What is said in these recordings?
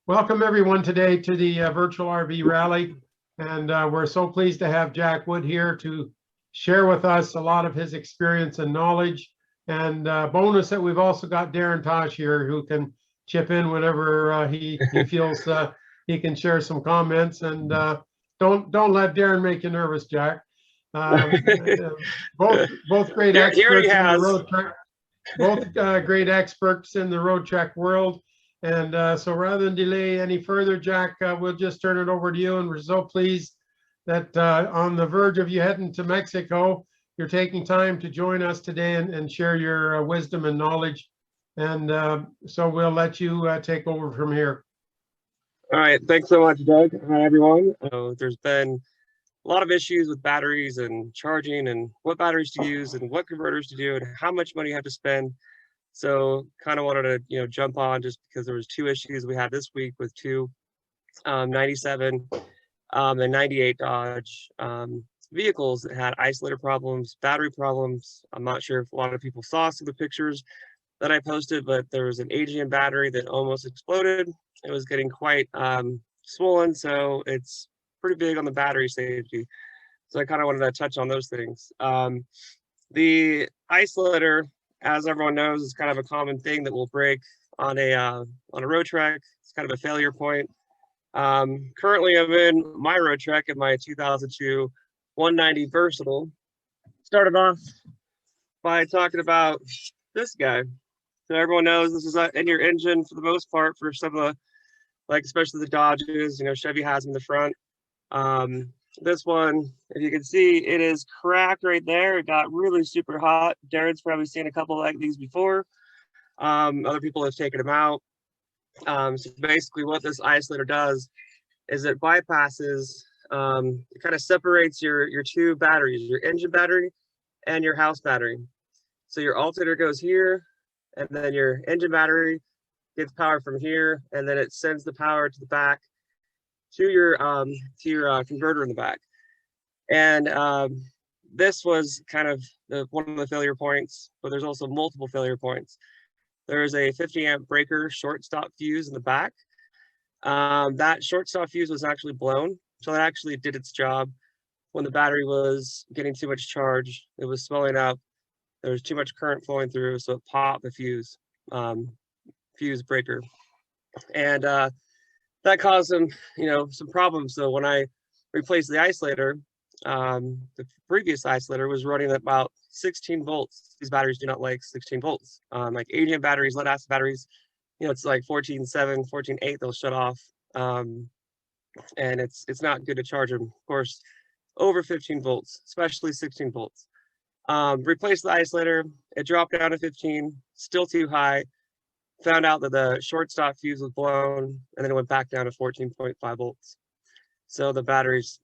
Welcome everyone today to the virtual RV rally. And we're so pleased to have Jack Wood here to share with us a lot of his experience and knowledge. And bonus that we've also got Darrin Tosh here who can chip in whenever he feels he can share some comments. And don't let Darrin make you nervous, Jack. Both great experts in the road trek. Both great experts in the road trek world. And so rather than delay any further, Jack, we'll just turn it over to you. And we're so pleased that on the verge of you heading to Mexico, you're taking time to join us today and share your wisdom and knowledge. And so we'll let you take over from here. All right. Thanks so much, Doug. Hi, everyone. There's been a lot of issues with batteries and charging and what batteries to use and what converters to do and how much money you have to spend. So kind of wanted to, jump on just because there was two issues we had this week with two 97 and 98 Dodge vehicles that had isolator problems, battery problems. I'm not sure if a lot of people saw some of the pictures that I posted, but there was an AGM battery that almost exploded. It was getting quite swollen, so it's pretty big on the battery safety. So I kind of wanted to touch on those things. The isolator, as everyone knows, is kind of a common thing that will break on a road trek. It's kind of a failure point. Currently, I'm in my road trek in my 2002 190 Versatile. Started off by talking about this guy. So everyone knows this is in your engine for the most part for some of the, like especially the Dodges. Chevy has them in the front. This one, if you can see, it is cracked right there. It got really super hot. Darrin's probably seen a couple like these before. Other people have taken them out. So basically what this isolator does is it bypasses, it kind of separates your two batteries, your engine battery and your house battery. So your alternator goes here, and then your engine battery gets power from here, and then it sends the power to the back to your converter in the back. And this was kind of one of the failure points, but there's also multiple failure points. There is a 50 amp breaker short stop fuse in the back. That short stop fuse was actually blown, so that actually did its job. When the battery was getting too much charge, it was swelling up. There was too much current flowing through, so it popped the fuse breaker. And that caused some problems. So when I replaced the isolator, the previous isolator was running at about 16 volts. These batteries do not like 16 volts. Like AGM batteries, lead acid batteries, it's like 14.7, 14.8, they'll shut off. And it's not good to charge them, of course, over 15 volts, especially 16 volts. Replaced the isolator, it dropped down to 15, still too high. Found out that the short stop fuse was blown, and then it went back down to 14.5 volts. So the battery's,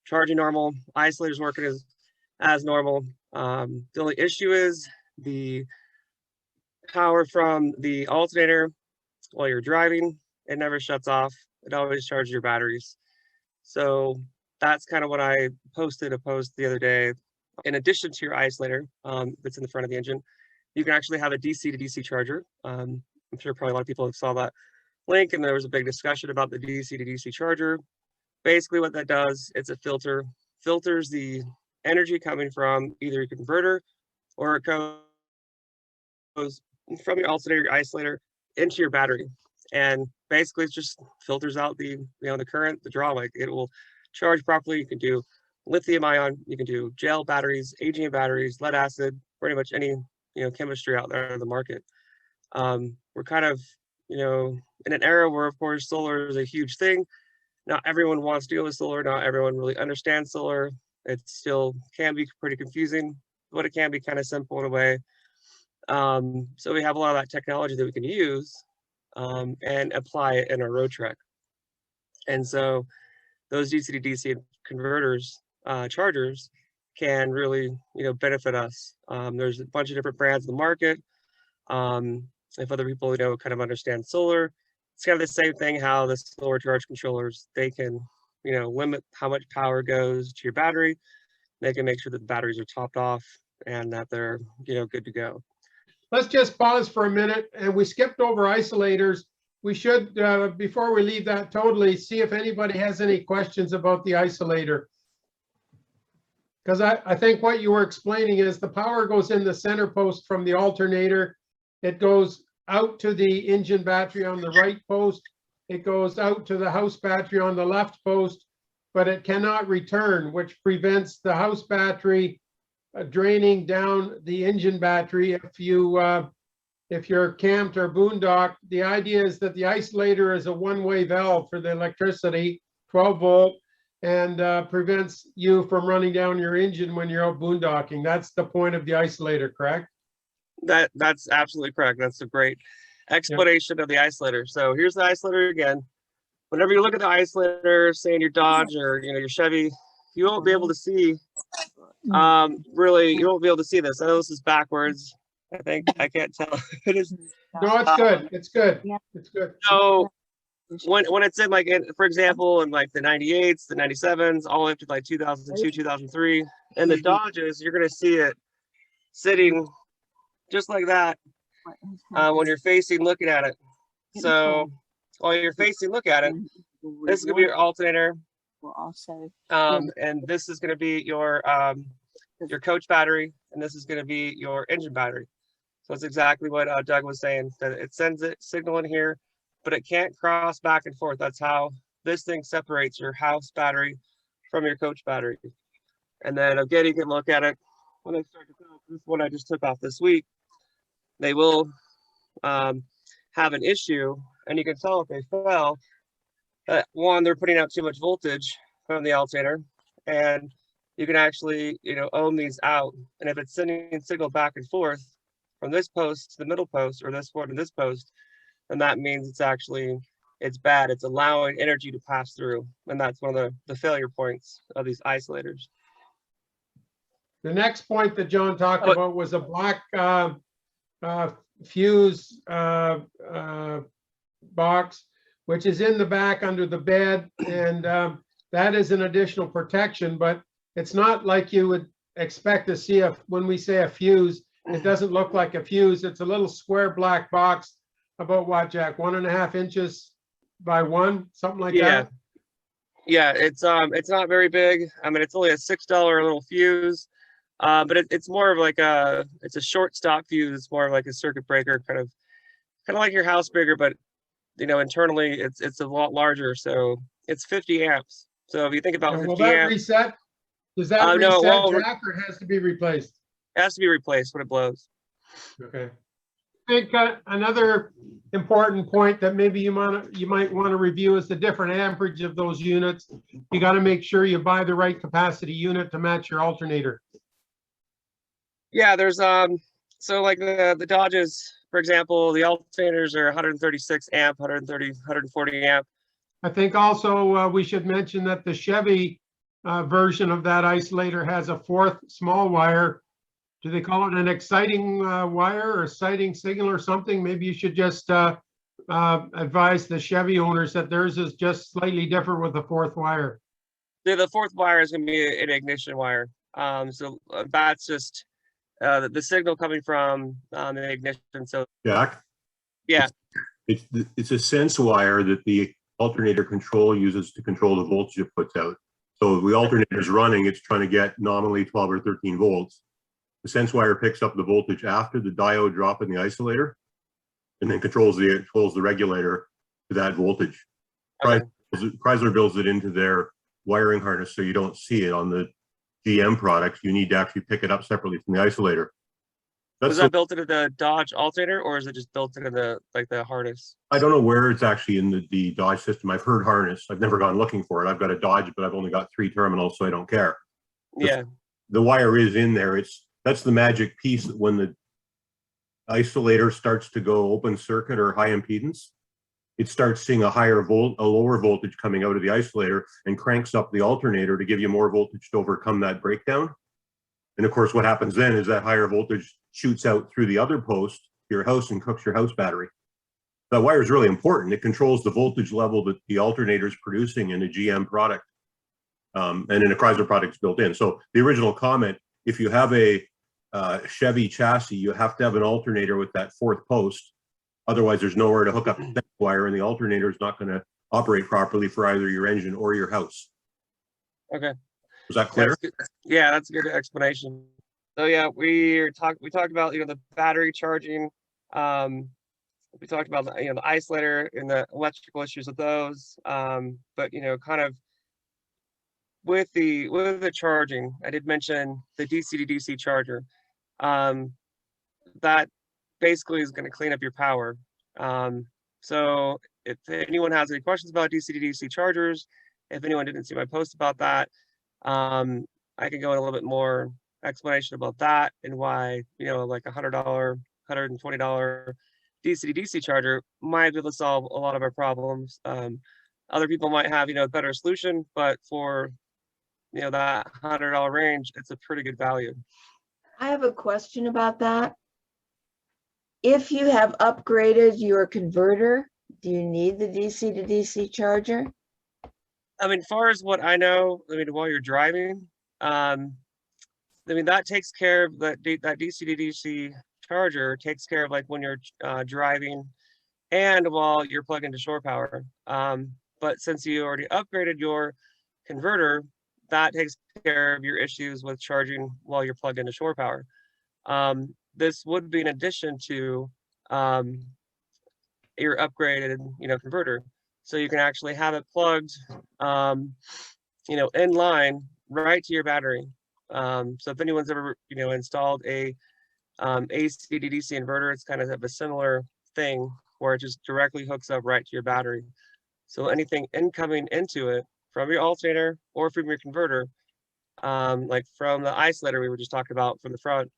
charging normal, isolator's working as normal. The only issue is the power from the alternator while you're driving, it never shuts off. It always charges your batteries. So that's kind of what I posted a post the other day. In addition to your isolator that's in the front of the engine, you can actually have a DC to DC charger. I'm sure probably a lot of people have saw that link, and there was a big discussion about the DC to DC charger. Basically what that does, it's a filters the energy coming from either your converter, or it goes from your alternator, your isolator, into your battery. And basically it just filters out the current, the draw. Like it will charge properly. You can do lithium ion, you can do gel batteries, AGM batteries, lead acid, pretty much any chemistry out there in the market. We're kind of in an era where, of course, solar is a huge thing. Not everyone wants to deal with solar. Not everyone really understands solar. It still can be pretty confusing, but it can be kind of simple in a way. So we have a lot of that technology that we can use and apply it in our road trek. And so those DC to DC converters, chargers, can really benefit us. There's a bunch of different brands in the market. If other people kind of understand solar, it's kind of the same thing how the solar charge controllers, they can limit how much power goes to your battery. They can make sure that the batteries are topped off and that they're good to go. Let's just pause for a minute. And we skipped over isolators. we should, before we leave that totally, see if anybody has any questions about the isolator. Because I think what you were explaining is the power goes in the center post from the alternator. It goes out to the engine battery on the right post. It goes out to the house battery on the left post, but it cannot return, which prevents the house battery draining down the engine battery. If you're camped or boondock, the idea is that the isolator is a one-way valve for the electricity, 12 volt, and prevents you from running down your engine when you're out boondocking. That's the point of the isolator, correct? That's absolutely correct. That's a great explanation of the isolator. So here's the isolator again. Whenever you look at the isolator, say in your Dodge or your Chevy, you won't be able to see really, you won't be able to see this. I know this is backwards. I think I can't tell. It is. No, it's good. It's good. It's good. So when it's in for example, in like the 98s, the 97s, all the way up to like 2002, 2003, and the Dodges, you're gonna see it sitting just like that when you're facing looking at it. So while you're facing look at it, this is gonna be your alternator. And this is gonna be your coach battery, and this is gonna be your engine battery. So it's exactly what Doug was saying, that it sends it signal in here, but it can't cross back and forth. That's how this thing separates your house battery from your coach battery. And then again, you can look at it when they start to go. This one I just took off this week. They will have an issue, and you can tell if they fell that one, they're putting out too much voltage from the alternator, and you can actually ohm these out. And if it's sending signal back and forth from this post to the middle post, or this one to this post, then that means it's bad. It's allowing energy to pass through, and that's one of the failure points of these isolators. The next point that John talked about was a black fuse box, which is in the back under the bed, and that is an additional protection, but it's not like you would expect to see when we say a fuse. It doesn't look like a fuse. It's a little square black box, about what, Jack? 1.5 inches by 1, something like that. Yeah, it's not very big. I mean, it's only a $6 little fuse, but it's more of like it's a short stop fuse. It's more of like a circuit breaker, kind of like your house bigger, but internally it's a lot larger. So it's 50 amps. So if you think about 50 will that amps, reset? Does that reset, Jack, or has to be replaced? It has to be replaced when it blows. Okay. I think another important point that maybe you might want to review is the different amperage of those units. You got to make sure you buy the right capacity unit to match your alternator. Yeah, there's so like the Dodges, for example, the alternators are 136 amp, 140 amp. I think also we should mention that the Chevy version of that isolator has a 4th small wire. Do they call it an exciting wire or exciting signal or something? Maybe you should just advise the Chevy owners that theirs is just slightly different with the 4th wire. Yeah, the 4th wire is going to be an ignition wire. So that's just the signal coming from the ignition. So Jack? Yeah. It's a sense wire that the alternator control uses to control the voltage it puts out. So if the alternator is running, it's trying to get nominally 12 or 13 volts. The sense wire picks up the voltage after the diode drop in the isolator, and then controls the regulator to that voltage. Okay. Chrysler builds it into their wiring harness, so you don't see it on the GM products. You need to actually pick it up separately from the isolator. Was that built into the Dodge alternator, or is it just built into the harness? I don't know where it's actually in the Dodge system. I've heard harness. I've never gone looking for it. I've got a Dodge, but I've only got 3 terminals, so I don't care. Yeah. The wire is in there. That's the magic piece. That when the isolator starts to go open circuit or high impedance, it starts seeing a lower voltage coming out of the isolator and cranks up the alternator to give you more voltage to overcome that breakdown. And of course, what happens then is that higher voltage shoots out through the other post to your house and cooks your house battery. That wire is really important. It controls the voltage level that the alternator is producing in a GM product, and in a Chrysler product built in. So the original comment, if you have a Chevy chassis, you have to have an alternator with that 4th post. Otherwise, there's nowhere to hook up the wire, and the alternator is not going to operate properly for either your engine or your house. Okay. Was that clear? Yeah, that's a good explanation. So yeah, we talked about, you know, the battery charging. We talked about the, you know, the isolator and the electrical issues with those. But you know, kind of with the charging, I did mention the DC to DC charger. That basically is going to clean up your power. So if anyone has any questions about DC to DC chargers, if anyone didn't see my post about that, I can go in a little bit more explanation about that and why, you know, like $100, $120 DC to DC charger might be able to solve a lot of our problems. Other people might have, you know, a better solution, but for, you know, that $100 range, it's a pretty good value. I have a question about that. If you have upgraded your converter, do you need the DC to DC charger? I mean, far as what I know, I mean, while you're driving, I mean, that takes care of that DC to DC charger takes care of like when you're driving and while you're plugged into shore power. But since you already upgraded your converter, that takes care of your issues with charging while you're plugged into shore power. This would be in addition to your upgraded, you know, converter. So you can actually have it plugged, you know, in line right to your battery. So if anyone's ever, you know, installed a AC to DC inverter, it's kind of a similar thing where it just directly hooks up right to your battery. So anything incoming into it from your alternator or from your converter, like from the isolator we were just talking about from the front,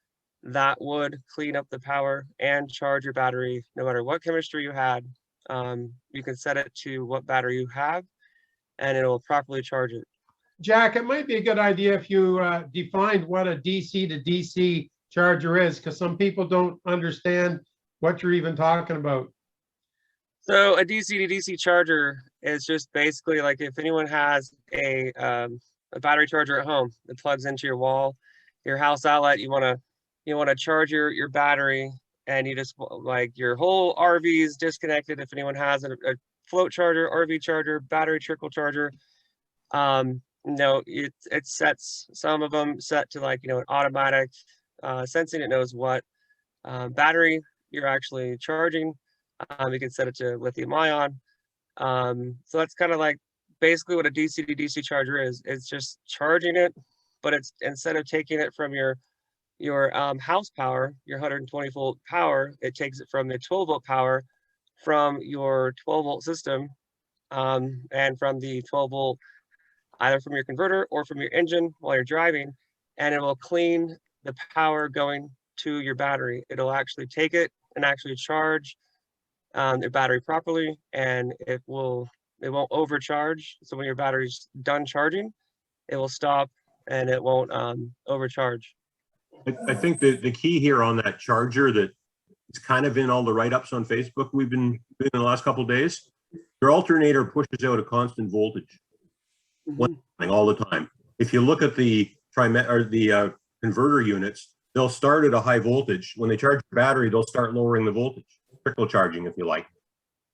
that would clean up the power and charge your battery no matter what chemistry you had. You can set it to what battery you have and it will properly charge it. Jack, it might be a good idea if you defined what a DC to DC charger is, because some people don't understand what you're even talking about. So a DC to DC charger is just basically like if anyone has a battery charger at home that plugs into your wall, your house outlet, you want to charge your battery, and you just like your whole RV is disconnected. If anyone has a float charger, RV charger, battery trickle charger, no, it sets, some of them set to like, you know, an automatic sensing. It knows what battery you're actually charging. You can set it to lithium ion. So that's kind of like basically what a DC to DC charger is. It's just charging it, but it's instead of taking it from your house power, your 120 volt power, it takes it from the 12 volt power from your 12 volt system, and from the 12 volt, either from your converter or from your engine while you're driving, and it will clean the power going to your battery. It'll actually take it and actually charge the battery properly, and it won't overcharge. So when your battery's done charging, it will stop and it won't overcharge. I think the key here on that charger that is kind of in all the write-ups on Facebook we've been doing in the last couple of days, your alternator pushes out a constant voltage all the time. If you look at the converter units, they'll start at a high voltage. When they charge your battery, they'll start lowering the voltage, trickle charging, if you like.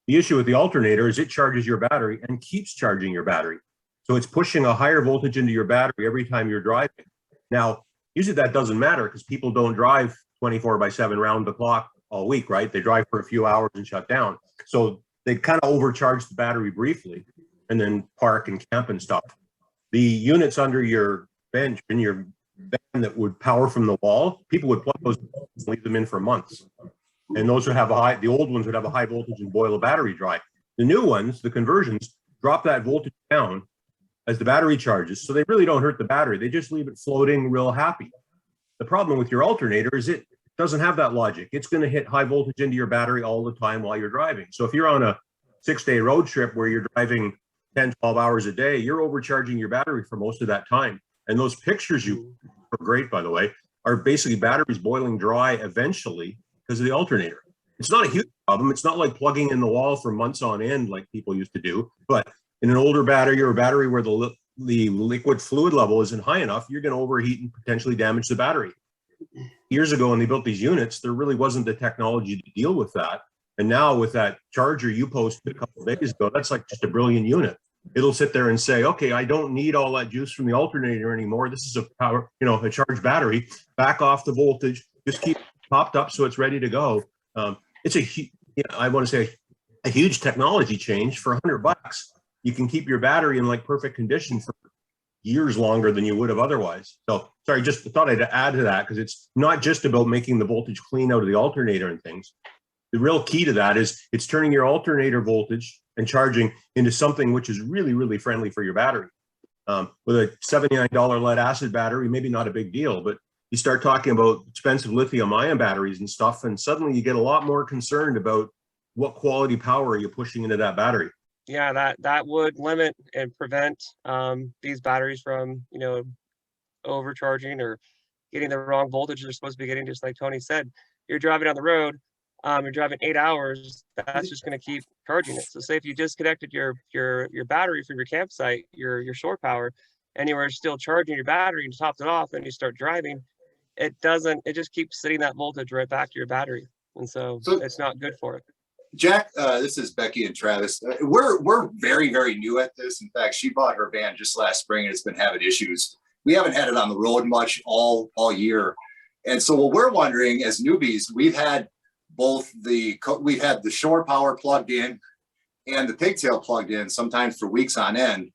The issue with the alternator is it charges your battery and keeps charging your battery. So it's pushing a higher voltage into your battery every time you're driving. Now, usually that doesn't matter because people don't drive 24/7 round the clock all week, right? They drive for a few hours and shut down. So they kind of overcharge the battery briefly and then park and camp and stuff. The units under your bench in your van that would power from the wall, people would plug those and leave them in for months. And those would have the old ones would have a high voltage and boil the battery dry. The new ones, the conversions, drop that voltage down as the battery charges. So they really don't hurt the battery. They just leave it floating real happy. The problem with your alternator is it doesn't have that logic. It's going to hit high voltage into your battery all the time while you're driving. So if you're on a 6-day road trip where you're driving 10, 12 hours a day, you're overcharging your battery for most of that time. And those pictures you are great, by the way, are basically batteries boiling dry eventually because of the alternator. It's not a huge problem. It's not like plugging in the wall for months on end like people used to do. But in an older battery or a battery where the liquid fluid level isn't high enough, you're going to overheat and potentially damage the battery. Years ago when they built these units, there really wasn't the technology to deal with that. And now with that charger you posted a couple of days ago, that's like just a brilliant unit. It'll sit there and say, okay, I don't need all that juice from the alternator anymore. This is a power, a charged battery. Back off the voltage, just keep it popped up so it's ready to go. It's I want to say a huge technology change. For $100. You can keep your battery in like perfect condition for years longer than you would have otherwise. So sorry, just thought I'd add to that, because it's not just about making the voltage clean out of the alternator and things. The real key to that is it's turning your alternator voltage and charging into something which is really, really friendly for your battery. With a $79 lead acid battery, maybe not a big deal, but you start talking about expensive lithium ion batteries and stuff, and suddenly you get a lot more concerned about what quality power are you pushing into that battery. Yeah, that would limit and prevent these batteries from, overcharging or getting the wrong voltage they're supposed to be getting. Just like Tony said, you're driving down the road, you're driving 8 hours, that's just going to keep charging it. So say if you disconnected your battery from your campsite, your shore power, and you were still charging your battery and topped it off and you start driving, it just keeps sitting that voltage right back to your battery. And so it's not good for it. Jack, this is Becky and Travis. We're very, very new at this. In fact, she bought her van just last spring and it's been having issues. We haven't had it on the road much all year. And so what we're wondering as newbies, we've had the shore power plugged in and the pigtail plugged in sometimes for weeks on end.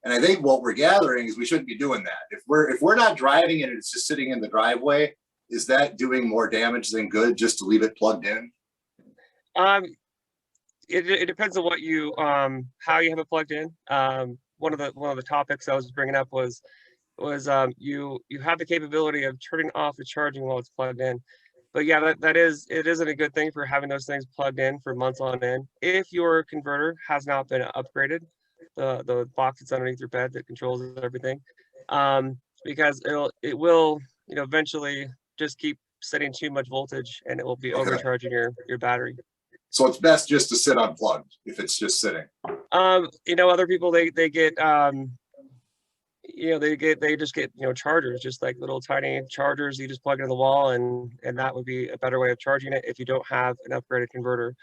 And I think what we're gathering is we shouldn't be doing that. If we're not driving and it's just sitting in the driveway, is that doing more damage than good just to leave it plugged in? It depends on what you how you have it plugged in. One of the topics I was bringing up was you have the capability of turning off the charging while it's plugged in. But yeah, it isn't a good thing for having those things plugged in for months on end. If your converter has not been upgraded, the box that's underneath your bed that controls everything, because it will eventually just keep setting too much voltage and it will be overcharging your battery. So it's best just to sit unplugged if it's just sitting. Other people they get they just get chargers, just like little tiny chargers you just plug into the wall, and that would be a better way of charging it if you don't have an upgraded converter.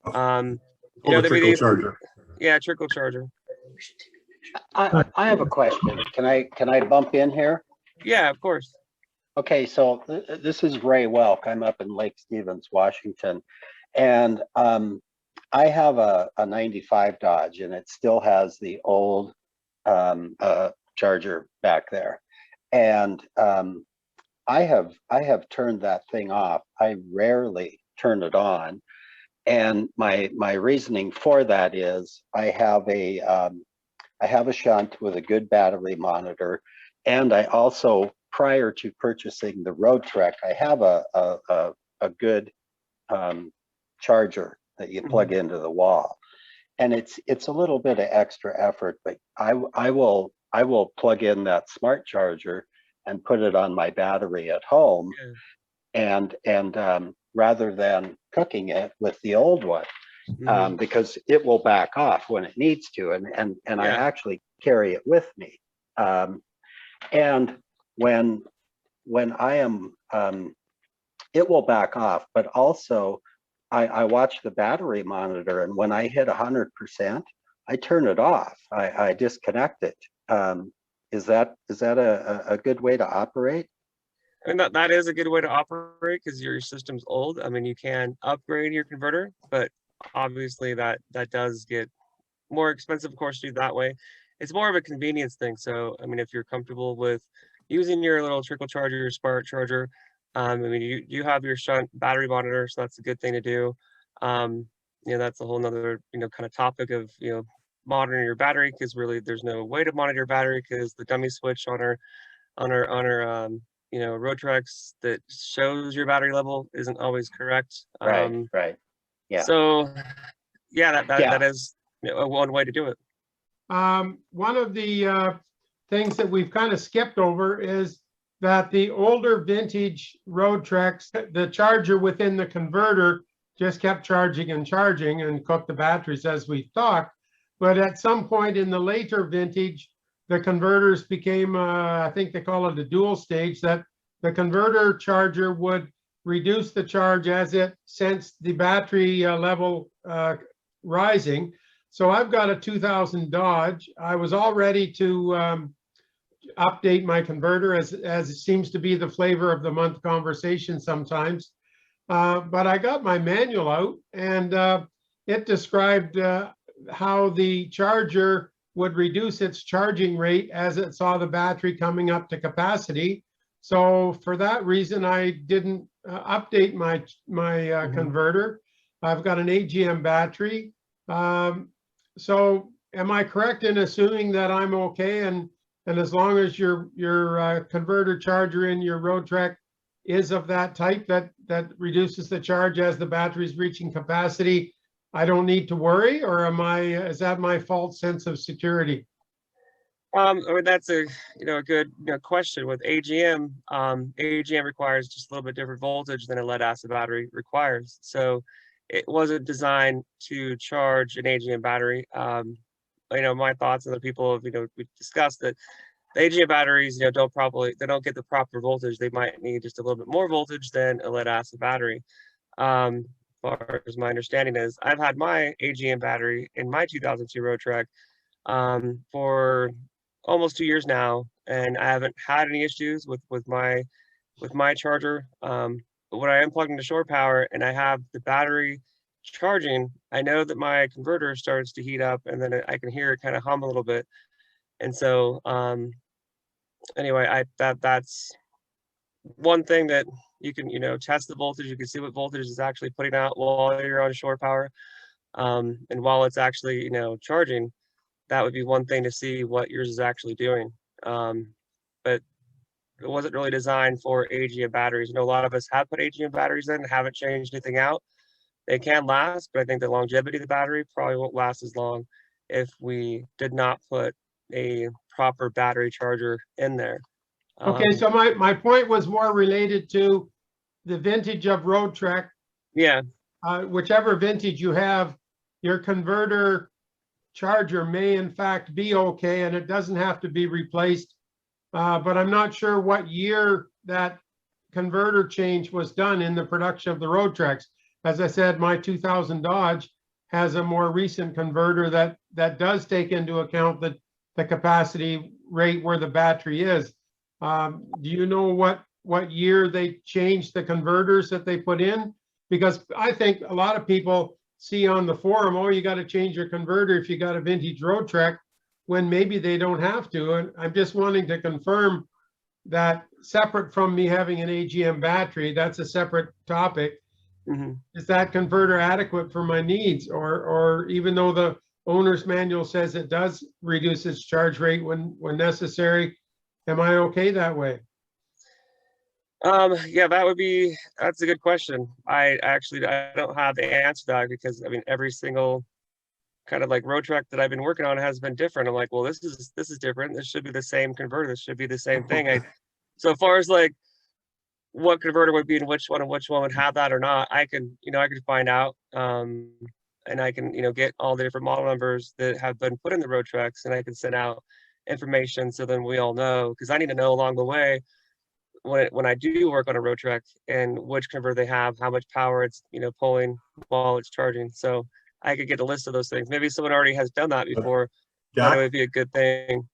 Trickle charger. Yeah, trickle charger. I have a question. Can I bump in here? Yeah, of course. Okay, so this is Ray Welk. I'm up in Lake Stevens, Washington, and I have a 95 Dodge, and it still has the old charger back there, and I have turned that thing off. I rarely turn it on, and my reasoning for that is I have a shunt with a good battery monitor, and I also, prior to purchasing the Roadtrek, I have a good charger that you plug into the wall, and it's a little bit of extra effort, but I will plug in that smart charger and put it on my battery at home, and rather than cooking it with the old one, because it will back off when it needs to, and I actually carry it with me, and when I am it will back off, but also I watch the battery monitor, and when I hit 100%, I turn it off. I disconnect it. Is that a good way to operate? I mean, that is a good way to operate because your system's old. I mean, you can upgrade your converter, but obviously that does get more expensive, of course, to do that way. It's more of a convenience thing. So, I mean, if you're comfortable with using your little trickle charger, your smart charger, I mean, you have your shunt battery monitor, so that's a good thing to do. That's a whole nother, kind of topic of, monitoring your battery, because really there's no way to monitor your battery because the dummy switch on our Roadtreks that shows your battery level isn't always correct. Right. Yeah. So yeah, that is one way to do it. One of the things that we've kind of skipped over is that the older vintage Roadtreks, the charger within the converter just kept charging and cooked the batteries as we thought. But at some point in the later vintage, the converters became, I think they call it a dual stage, that the converter charger would reduce the charge as it sensed the battery level rising. So I've got a 2000 Dodge. I was all ready to update my converter, as it seems to be the flavor of the month conversation sometimes. But I got my manual out, and it described how the charger would reduce its charging rate as it saw the battery coming up to capacity. So for that reason, I didn't update my converter. I've got an AGM battery. So am I correct in assuming that I'm okay? And as long as your converter charger in your Roadtrek is of that type that reduces the charge as the battery is reaching capacity, I don't need to worry? Or is that my false sense of security? I mean, that's a good question. With AGM, AGM requires just a little bit different voltage than a lead acid battery requires. So it wasn't designed to charge an AGM battery. My thoughts and the people have, we discussed that the AGM batteries, they don't get the proper voltage. They might need just a little bit more voltage than a lead acid battery. As far as my understanding is, I've had my AGM battery in my 2002 Roadtrek for almost 2 years now, and I haven't had any issues with my charger. But when I am plugged into shore power and I have the battery charging, I know that my converter starts to heat up, and then I can hear it kind of hum a little bit. And so anyway, that's one thing that you can test the voltage. You can see what voltage is actually putting out while you're on shore power, and while it's actually charging. That would be one thing to see what yours is actually doing. But it wasn't really designed for AGM batteries. A lot of us have put AGM batteries in and haven't changed anything out. They can last, but I think the longevity of the battery probably won't last as long if we did not put a proper battery charger in there. Okay, so my point was more related to the vintage of Roadtrek. Yeah. Whichever vintage you have, your converter charger may in fact be okay, and it doesn't have to be replaced. But I'm not sure what year that converter change was done in the production of the Roadtreks. As I said, my 2000 Dodge has a more recent converter that does take into account the capacity rate where the battery is. Do you know what year they changed the converters that they put in? Because I think a lot of people see on the forum, oh, you got to change your converter if you got a vintage Roadtrek, when maybe they don't have to. And I'm just wanting to confirm that, separate from me having an AGM battery, that's a separate topic. Mm-hmm. Is that converter adequate for my needs? Or even though the owner's manual says it does reduce its charge rate when necessary, am I okay that way? Yeah, that's a good question. I don't have the answer to that, because I mean, every single kind of like Roadtrek that I've been working on has been different. I'm like, well, this is different. This should be the same converter. This should be the same thing. So as far as like what converter would be in which one, and which one would have that or not, I can find out. And I can, get all the different model numbers that have been put in the Roadtreks, and I can send out information so then we all know, because I need to know along the way when I do work on a Roadtrek and which converter they have, how much power it's pulling while it's charging. So I could get a list of those things. Maybe someone already has done that before. That would be a good thing.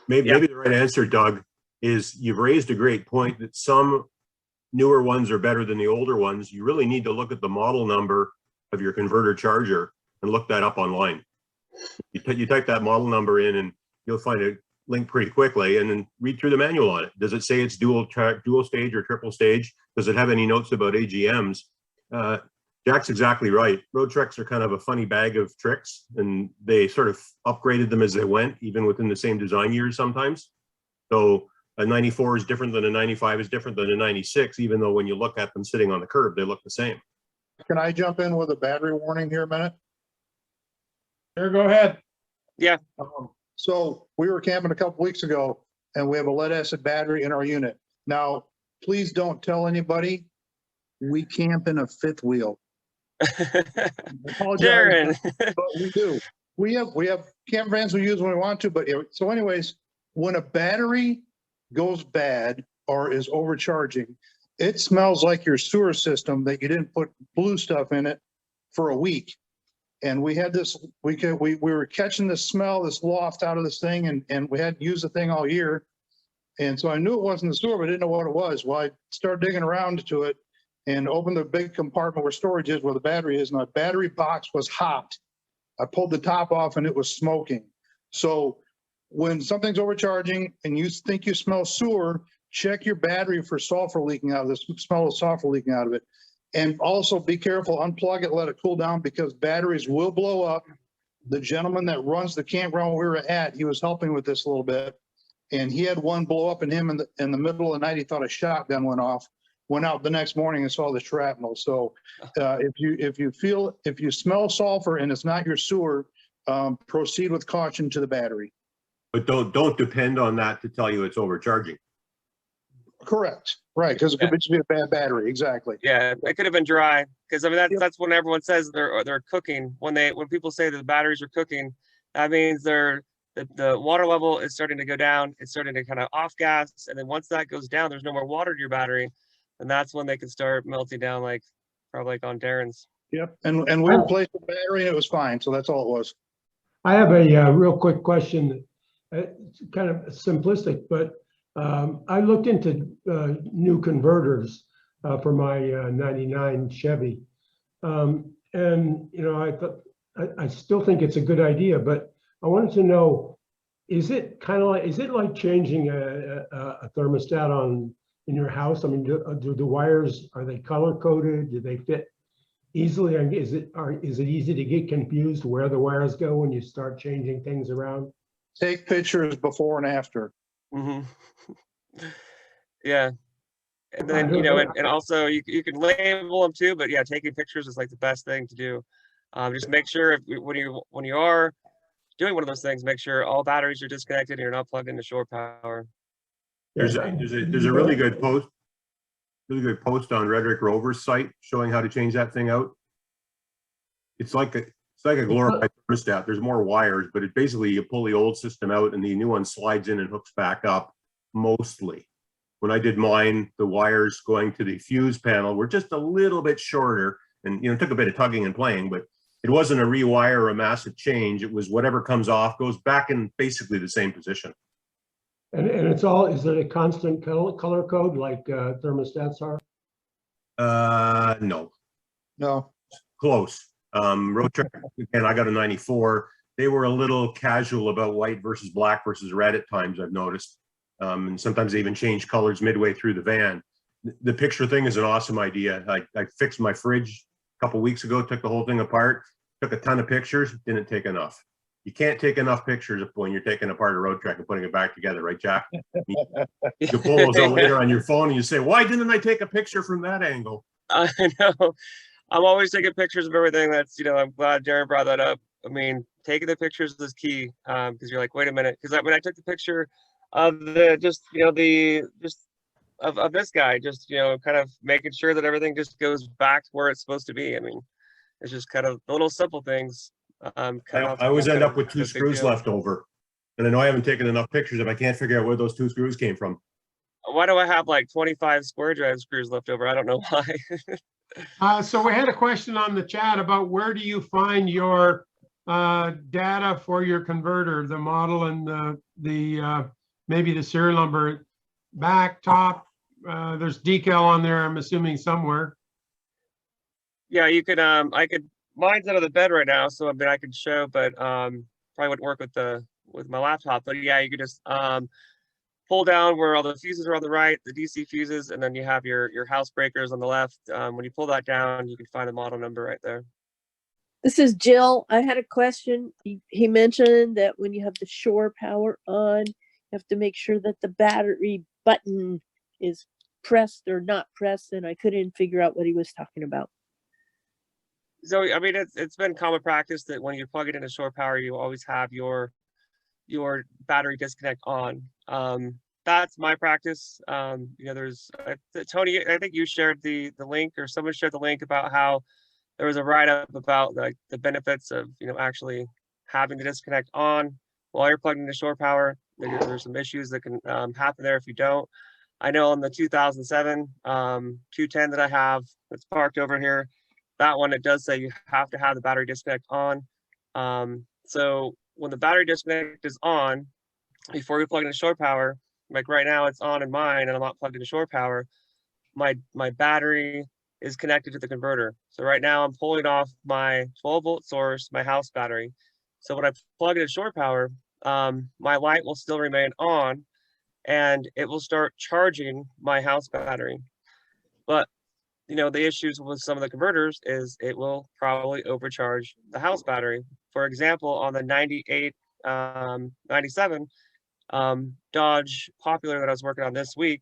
Maybe the right answer, Doug, is you've raised a great point that some newer ones are better than the older ones. You really need to look at the model number of your converter charger and look that up online. You type that model number in and you'll find a link pretty quickly, and then read through the manual on it. Does it say it's dual stage or triple stage? Does it have any notes about AGMs? Jack's exactly right. Roadtreks are kind of a funny bag of tricks, and they sort of upgraded them as they went, even within the same design years sometimes. So a 94 is different than a 95 is different than a 96, even though when you look at them sitting on the curb, they look the same. Can I jump in with a battery warning here a minute? Sure, go ahead. Yeah. So we were camping a couple weeks ago, and we have a lead acid battery in our unit. Now, please don't tell anybody we camp in a fifth wheel. I apologize, Darrin. but we do. We have camp vans we use when we want to, but so anyways, when a battery goes bad or is overcharging, it smells like your sewer system that you didn't put blue stuff in it for a week. And we had this, we were catching this smell, this loft out of this thing, and we hadn't used the thing all year. And so I knew it wasn't the sewer, but I didn't know what it was. Well, I started digging around to it and opened the big compartment where storage is, where the battery is, and the battery box was hot. I pulled the top off and it was smoking. So when something's overcharging and you think you smell sewer, check your battery for sulfur leaking out of this, smell of sulfur leaking out of it. And also be careful, unplug it, let it cool down, because batteries will blow up. The gentleman that runs the campground we were at, he was helping with this a little bit. And he had one blow up in him in the middle of the night. He thought a shotgun went off, went out the next morning and saw the shrapnel. So if you smell sulfur and it's not your sewer, proceed with caution to the battery. But don't depend on that to tell you it's overcharging. Correct. Right. Because it could just be a bad battery. Exactly. Yeah, it could have been dry. Because I mean that's when everyone says they're cooking. When people say that the batteries are cooking, that means the water level is starting to go down. It's starting to kind of off gas, and then once that goes down, there's no more water to your battery, and that's when they can start melting down, like probably like on Darrin's. Yep. And we replaced the battery and it was fine. So that's all it was. I have a real quick question. It's kind of simplistic, but I looked into new converters for my 99 Chevy. And, you know, I thought, I still think it's a good idea, but I wanted to know, is it like changing a thermostat in your house? I mean, do the wires, are they color coded? Do they fit easily? And is it easy to get confused where the wires go when you start changing things around? Take pictures before and after. Mm-hmm. Yeah. And then, you know, and also you can label them too, but yeah, taking pictures is like the best thing to do. Just make sure when you are doing one of those things, make sure all batteries are disconnected and you're not plugged into shore power. There's a really good post on Redrick Rover's site showing how to change that thing out. It's like a glorified thermostat. There's more wires, but it basically, you pull the old system out and the new one slides in and hooks back up mostly. When I did mine, the wires going to the fuse panel were just a little bit shorter, and you know, it took a bit of tugging and playing, but it wasn't a rewire or a massive change. It was whatever comes off goes back in basically the same position. And it's all, is it a constant color code like thermostats are? No. Close. Roadtrek, again, I got a 94. They were a little casual about white versus black versus red at times, I've noticed. And sometimes they even change colors midway through the van. The picture thing is an awesome idea. I fixed my fridge a couple weeks ago, took the whole thing apart, took a ton of pictures, didn't take enough. You can't take enough pictures when you're taking apart a Roadtrek and putting it back together, right, Jack? You pull those out later on your phone and you say, why didn't I take a picture from that angle? I know. I'm always taking pictures of everything. That's, you know, I'm glad Darrin brought that up. I mean, taking the pictures is key, because you're like, wait a minute, because when I took the picture of of this guy, just, you know, kind of making sure that everything just goes back to where it's supposed to be. I mean, it's just kind of the little simple things. I always end up with 2 screws left over, and I know I haven't taken enough pictures if I can't figure out where those 2 screws came from. Why do I have like 25 square drive screws left over? I don't know why. So we had a question on the chat about where do you find your data for your converter, the model and the maybe the serial number, back, top. There's decal on there, I'm assuming somewhere. Yeah, you could mine's out of the bed right now, so I mean I could show, but probably wouldn't work with my laptop. But yeah, you could just pull down where all the fuses are on the right, the DC fuses, and then you have your house breakers on the left. When you pull that down, you can find the model number right there. This is Jill. I had a question. He mentioned that when you have the shore power on, you have to make sure that the battery button is pressed or not pressed, and I couldn't figure out what he was talking about. So I mean, it's been common practice that when you plug it into shore power, you always have your battery disconnect on. That's my practice. You know, there's Tony, I think you shared the link, or someone shared the link about how there was a write-up about like the benefits of, you know, actually having the disconnect on while you're plugged into shore power. There's some issues that can happen there if you don't. I know on the 2007 210 that I have that's parked over here, that one, it does say you have to have the battery disconnect on. So when the battery disconnect is on, before you plug into shore power, like right now it's on in mine and I'm not plugged into shore power, my battery is connected to the converter. So right now I'm pulling off my 12-volt source, my house battery. So when I plug into shore power, my light will still remain on and it will start charging my house battery. But you know, the issues with some of the converters is it will probably overcharge the house battery. For example, on the 98, 97 Dodge Popular that I was working on this week,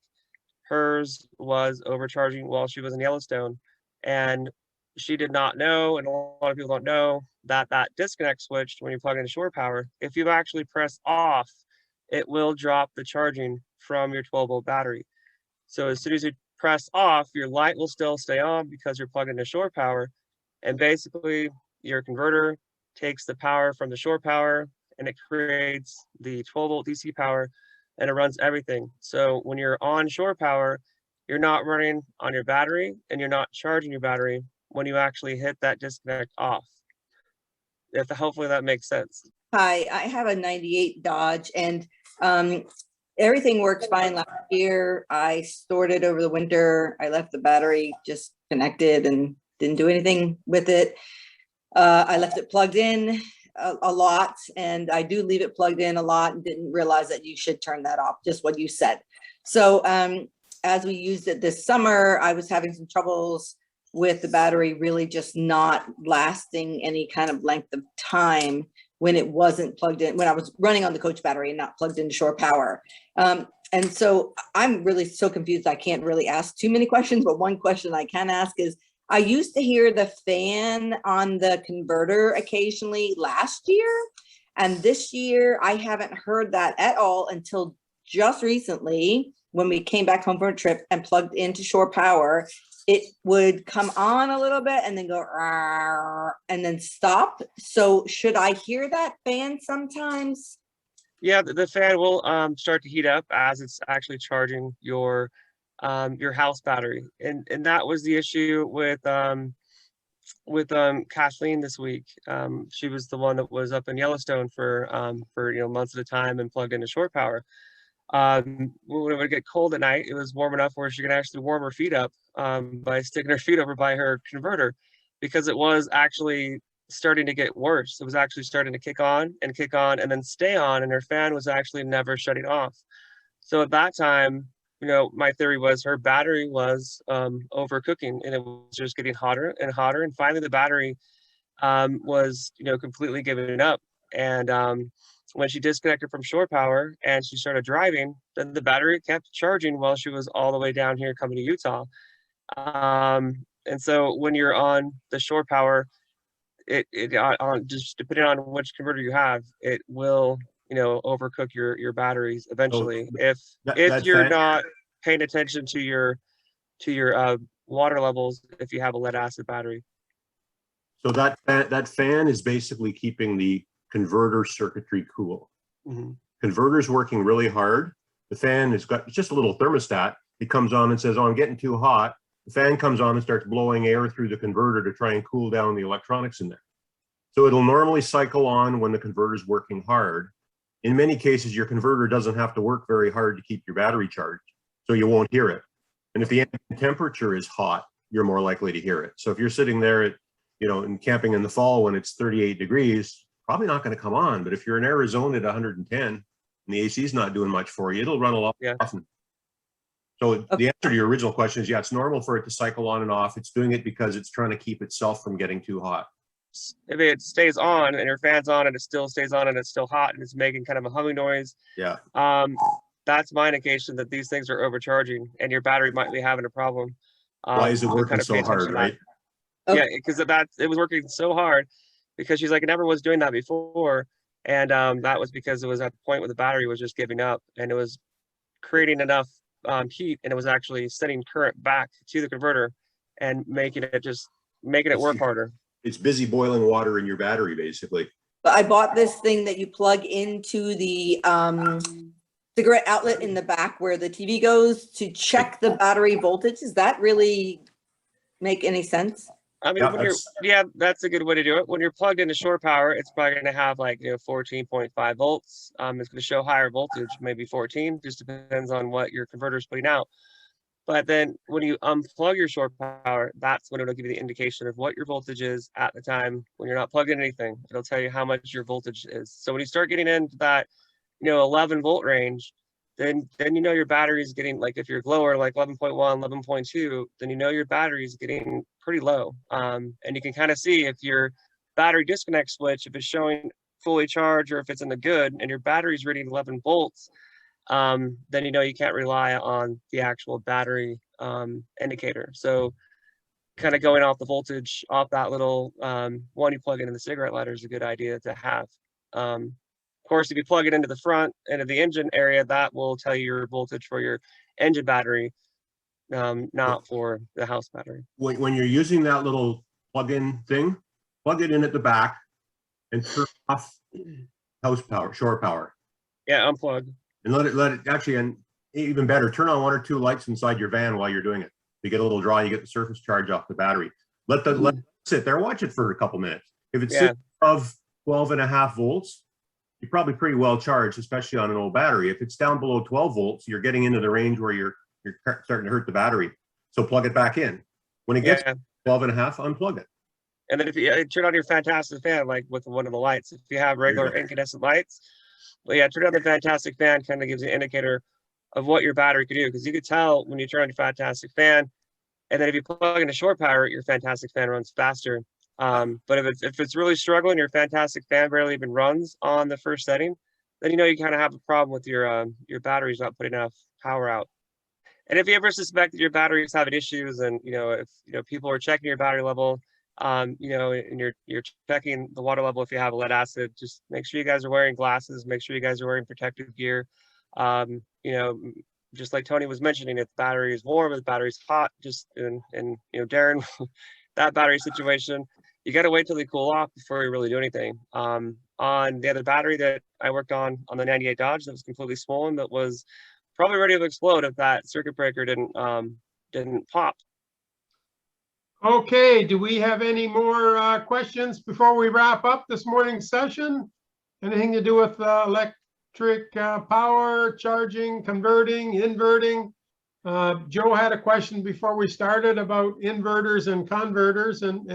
hers was overcharging while she was in Yellowstone. And she did not know, and a lot of people don't know, that that disconnect switch, when you plug into shore power, if you actually press off, it will drop the charging from your 12-volt battery. So as soon as you press off, your light will still stay on because you're plugged into shore power. And basically your converter takes the power from the shore power and it creates the 12-volt DC power and it runs everything. So when you're on shore power, you're not running on your battery and you're not charging your battery when you actually hit that disconnect off. Hopefully that makes sense. Hi, I have a 98 Dodge and everything worked fine last year. I stored it over the winter. I left the battery just connected and didn't do anything with it. I left it plugged in a lot, and I do leave it plugged in a lot and didn't realize that you should turn that off, just what you said. So as we used it this summer, I was having some troubles with the battery really just not lasting any kind of length of time when it wasn't plugged in, when I was running on the coach battery and not plugged into shore power. And so I'm really so confused. I can't really ask too many questions, but one question I can ask is, I used to hear the fan on the converter occasionally last year. And this year I haven't heard that at all until just recently when we came back home from a trip and plugged into shore power. It would come on a little bit and then go and then stop. So should I hear that fan sometimes? Yeah, the fan will start to heat up as it's actually charging your house battery, and that was the issue with Kathleen this week. She was the one that was up in Yellowstone for months at a time and plugged into shore power. When it would get cold at night, it was warm enough where she could actually warm her feet up by sticking her feet over by her converter, because it was actually starting to get worse. It was actually starting to kick on and then stay on, and her fan was actually never shutting off. So at that time, my theory was her battery was overcooking, and it was just getting hotter and hotter. And finally the battery was, completely giving up. And when she disconnected from shore power and she started driving, then the battery kept charging while she was all the way down here coming to Utah. And so when you're on the shore power, it just depending on which converter you have, it will, overcook your batteries eventually. If you're not paying attention to your water levels, if you have a lead acid battery. So that fan is basically keeping the converter circuitry cool. Mm-hmm. Converter's working really hard. The fan has got just a little thermostat. It comes on and says, "Oh, I'm getting too hot." The fan comes on and starts blowing air through the converter to try and cool down the electronics in there. So it'll normally cycle on when the converter's working hard. In many cases, your converter doesn't have to work very hard to keep your battery charged, so you won't hear it. And if the ambient temperature is hot, you're more likely to hear it. So if you're sitting there at, and camping in the fall when it's 38 degrees, probably not going to come on. But if you're in Arizona at 110 and the AC is not doing much for you, it'll run a lot often. So the answer to your original question is, yeah, it's normal for it to cycle on and off. It's doing it because it's trying to keep itself from getting too hot. If it stays on and your fan's on and it still stays on and it's still hot and it's making kind of a humming noise, yeah, that's my indication that these things are overcharging and your battery might be having a problem. Why is it working so hard, right? Okay. Yeah, because it was working so hard, because she's like, it never was doing that before. And that was because it was at the point where the battery was just giving up and it was creating enough heat, and it was actually sending current back to the converter and making it work harder. It's busy boiling water in your battery, basically. But I bought this thing that you plug into the cigarette outlet in the back where the TV goes to check the battery voltage. Does that really make any sense? I mean, Yeah, that's a good way to do it. When you're plugged into shore power, it's probably going to have like 14.5 volts. It's going to show higher voltage, maybe 14. Just depends on what your converter is putting out. But then when you unplug your shore power, that's when it'll give you the indication of what your voltage is at the time when you're not plugged in anything. It'll tell you how much your voltage is. So when you start getting into that 11 volt range, then your battery is getting, like, if you're lower, like 11.1, 11.2, then your battery is getting pretty low. And you can kind of see if your battery disconnect switch, if it's showing fully charged or if it's in the good and your battery's reading 11 volts, then you can't rely on the actual battery indicator. So kind of going off the voltage off that little one you plug into the cigarette lighter is a good idea to have. Of course, if you plug it into the front, into the engine area, that will tell you your voltage for your engine battery, not for the house battery. When you're using that little plug-in thing, plug it in at the back and turn off house power, shore power. Yeah, unplug. And let it actually, and even better, turn on 1 or 2 lights inside your van while you're doing it. You get a little draw, you get the surface charge off the battery. Let it sit there, watch it for a couple minutes. If it's above 12.5 volts, you're probably pretty well charged, especially on an old battery. If it's down below 12 volts, you're getting into the range where you're starting to hurt the battery. So plug it back in. When it gets 12.5, unplug it. And then if you turn on your fantastic fan, like with one of the lights, if you have regular incandescent lights, turn on the fantastic fan, kind of gives you an indicator of what your battery could do. Because you could tell when you turn on your fantastic fan, and then if you plug into shore power, your fantastic fan runs faster. But if it's really struggling, your fantastic fan barely even runs on the first setting, then you kind of have a problem with your batteries not putting enough power out. And if you ever suspect that your battery is having issues, and if people are checking your battery level, and you're checking the water level if you have a lead acid, just make sure you guys are wearing glasses, make sure you guys are wearing protective gear. Just like Tony was mentioning, if the battery is warm, if the battery is hot, just in Darrin, that battery situation, you got to wait till they cool off before you really do anything. On the other battery that I worked on the 98 Dodge, that was completely swollen, that was probably ready to explode if that circuit breaker didn't pop. Okay, do we have any more questions before we wrap up this morning's session? Anything to do with electric power, charging, converting, inverting? Joe had a question before we started about inverters and converters, and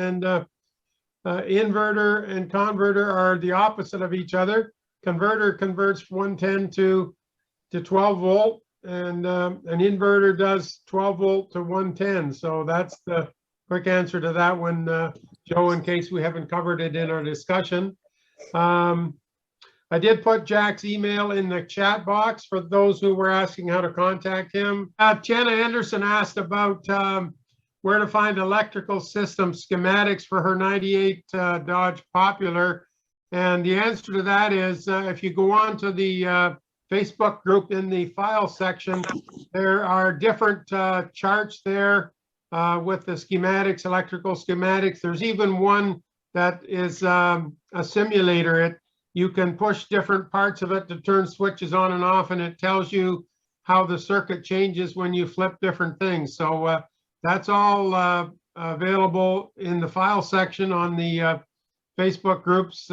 inverter and converter are the opposite of each other. Converter converts 110 to 12 volt, and an inverter does 12 volt to 110. So that's the quick answer to that one, Joe, in case we haven't covered it in our discussion. I did put Jack's email in the chat box for those who were asking how to contact him. Jenna Anderson asked about where to find electrical system schematics for her 98 Dodge Popular. And the answer to that is if you go on to the Facebook group in the file section, there are different charts there with the schematics, electrical schematics. There's even one that is a simulator. You can push different parts of it to turn switches on and off, and it tells you how the circuit changes when you flip different things. So that's all available in the file section on the Facebook group's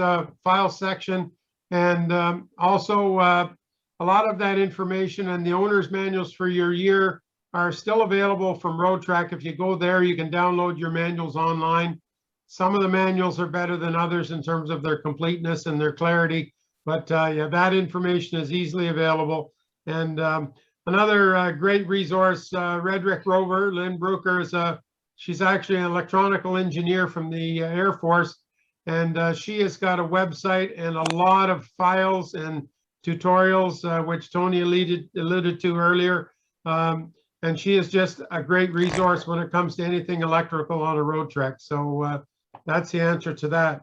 file section. And also a lot of that information and the owner's manuals for your year are still available from Roadtrek. If you go there, you can download your manuals online. Some of the manuals are better than others in terms of their completeness and their clarity, but yeah, that information is easily available. And another great resource, Redrick Rover, Lynn Brucker, she's actually an electronical engineer from the Air Force, and she has got a website and a lot of files and tutorials, which Tony alluded to earlier. And she is just a great resource when it comes to anything electrical on a Roadtrek. So that's the answer to that.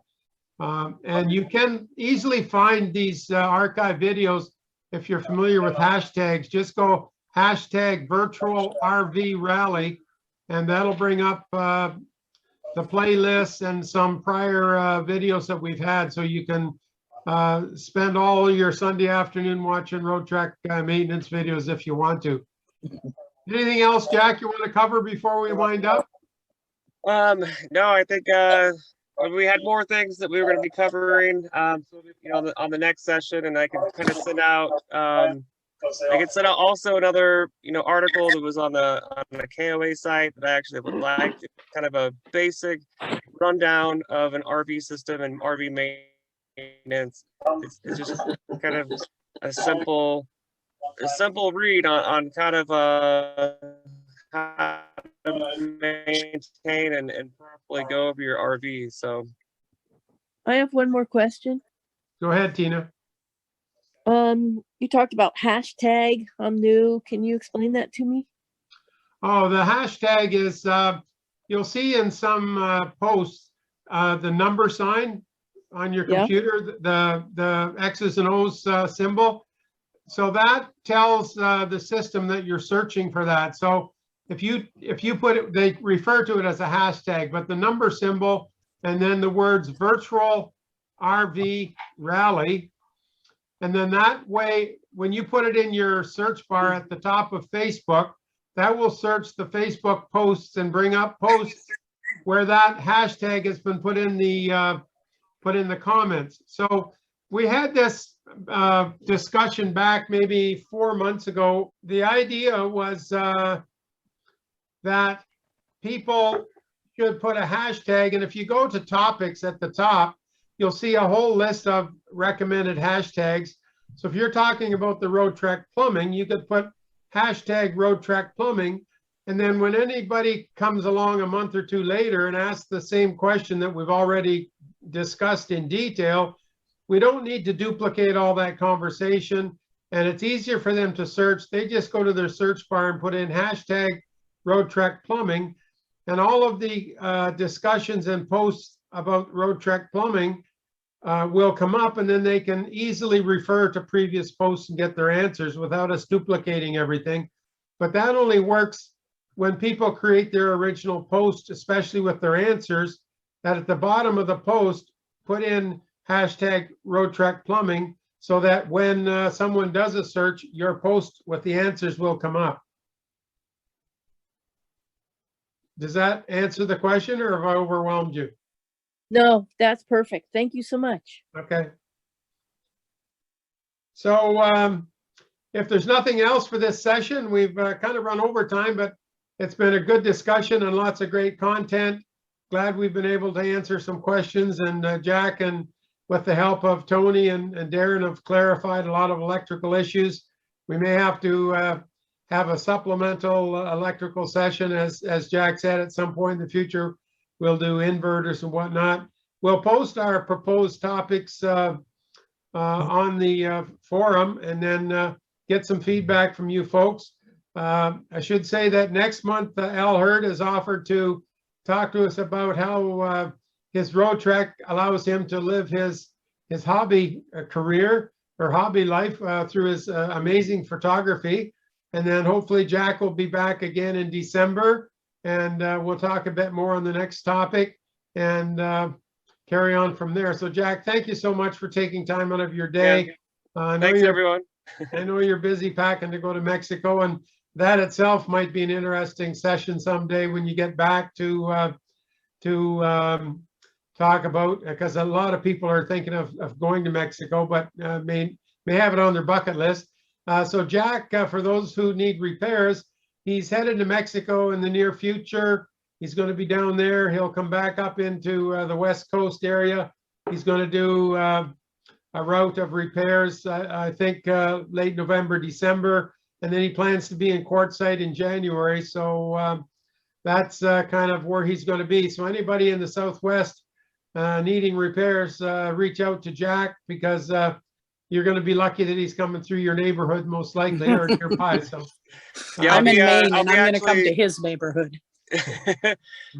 And you can easily find these archive videos if you're familiar with hashtags. Just go hashtag virtual RV rally, and that'll bring up the playlist and some prior videos that we've had. So you can spend all your Sunday afternoon watching Roadtrek maintenance videos if you want to. Anything else, Jack, you want to cover before we wind up? No, I think we had more things that we were going to be covering, so, you know, on the next session, and I can kind of send out. I could send out also another, you know, article that was on the KOA site that I actually would like. Kind of a basic rundown of an RV system and RV maintenance. It's just kind of a simple read on kind of how to maintain and properly go over your RV. So I have one more question. Go ahead, Tina. You talked about hashtag. I'm new. Can you explain that to me? Oh, the hashtag is, you'll see in some posts, the number sign on your Yeah. computer, the X's and O's symbol. So that tells the system that you're searching for that. So if you put it, they refer to it as a hashtag, but the number symbol and then the words virtual RV rally. And then that way, when you put it in your search bar at the top of Facebook, that will search the Facebook posts and bring up posts where that hashtag has been put in the comments. So we had this discussion back maybe 4 months ago. The idea was that people should put a hashtag, and if you go to topics at the top, you'll see a whole list of recommended hashtags. So if you're talking about the Roadtrek plumbing, you could put hashtag Roadtrek plumbing. And then when anybody comes along a month or two later and asks the same question that we've already discussed in detail, we don't need to duplicate all that conversation. And it's easier for them to search. They just go to their search bar and put in hashtag Roadtrek plumbing. And all of the discussions and posts about Roadtrek plumbing will come up, and then they can easily refer to previous posts and get their answers without us duplicating everything. But that only works when people create their original post, especially with their answers, that at the bottom of the post, put in hashtag Roadtrek plumbing, so that when someone does a search, your post with the answers will come up. Does that answer the question, or have I overwhelmed you? No, that's perfect. Thank you so much. Okay. So if there's nothing else for this session, we've kind of run over time, but it's been a good discussion and lots of great content. Glad we've been able to answer some questions, and Jack, and with the help of Tony and Darrin, have clarified a lot of electrical issues. We may have to have a supplemental electrical session, as Jack said, at some point in the future. We'll do inverters and whatnot. We'll post our proposed topics on the forum, and then get some feedback from you folks. I should say that next month, Al Hurd has offered to talk to us about how his Roadtrek allows him to live his hobby career or hobby life through his amazing photography. And then hopefully Jack will be back again in December, and we'll talk a bit more on the next topic and carry on from there. So Jack, thank you so much for taking time out of your day. Thanks, everyone. I know you're busy packing to go to Mexico, and that itself might be an interesting session someday when you get back to talk about, because a lot of people are thinking of going to Mexico, but may have it on their bucket list. So Jack, for those who need repairs, he's headed to Mexico in the near future. He's going to be down there. He'll come back up into the West Coast area. He's going to do a route of repairs, I think late November, December, and then he plans to be in Quartzsite in January. So that's kind of where he's going to be. So anybody in the Southwest needing repairs, reach out to Jack, because you're going to be lucky that he's coming through your neighborhood, most likely, or nearby. So Yeah, I'm in Maine, I'll and I'm be going to come actually- to his neighborhood.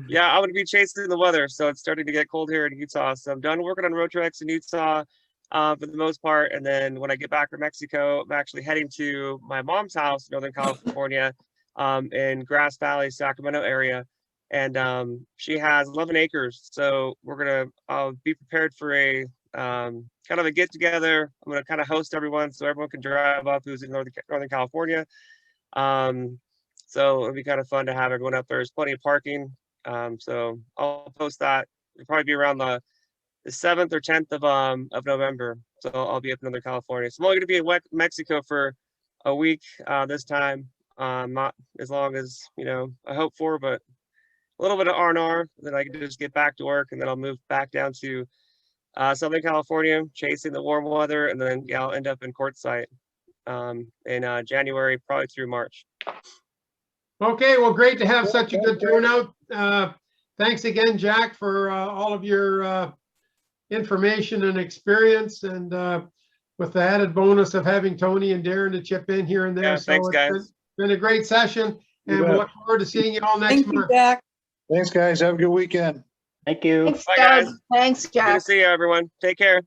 Yeah, I'm going to be chasing the weather, so it's starting to get cold here in Utah. So I'm done working on Roadtreks in Utah for the most part, and then when I get back from Mexico, I'm actually heading to my mom's house in Northern California, in Grass Valley, Sacramento area, and she has 11 acres. So we're gonna be prepared for a kind of a get together. I'm going to kind of host everyone so everyone can drive up who's in Northern California. So it'll be kind of fun to have everyone up there. There's plenty of parking. So I'll post that. It'll probably be around the 7th or 10th of November. So I'll be up in Northern California. So I'm only going to be in Mexico for a week this time. Not as long as, you know, I hope for, but a little bit of R&R, then I can just get back to work, and then I'll move back down to Southern California, chasing the warm weather, and then yeah, I'll end up in Quartzsite in January, probably through March. Okay, well, great to have such a good turnout. Thanks again, Jack, for all of your information and experience, and with the added bonus of having Tony and Darrin to chip in here and there. Yeah, thanks, it's guys. been a great session, You and we bet. look forward to seeing you all next Thank you, month. Jack. Thanks, guys. Have a good weekend. Thank you. Thanks, Bye, Doug. guys. Thanks, Good to Jack. see you, everyone. Take care.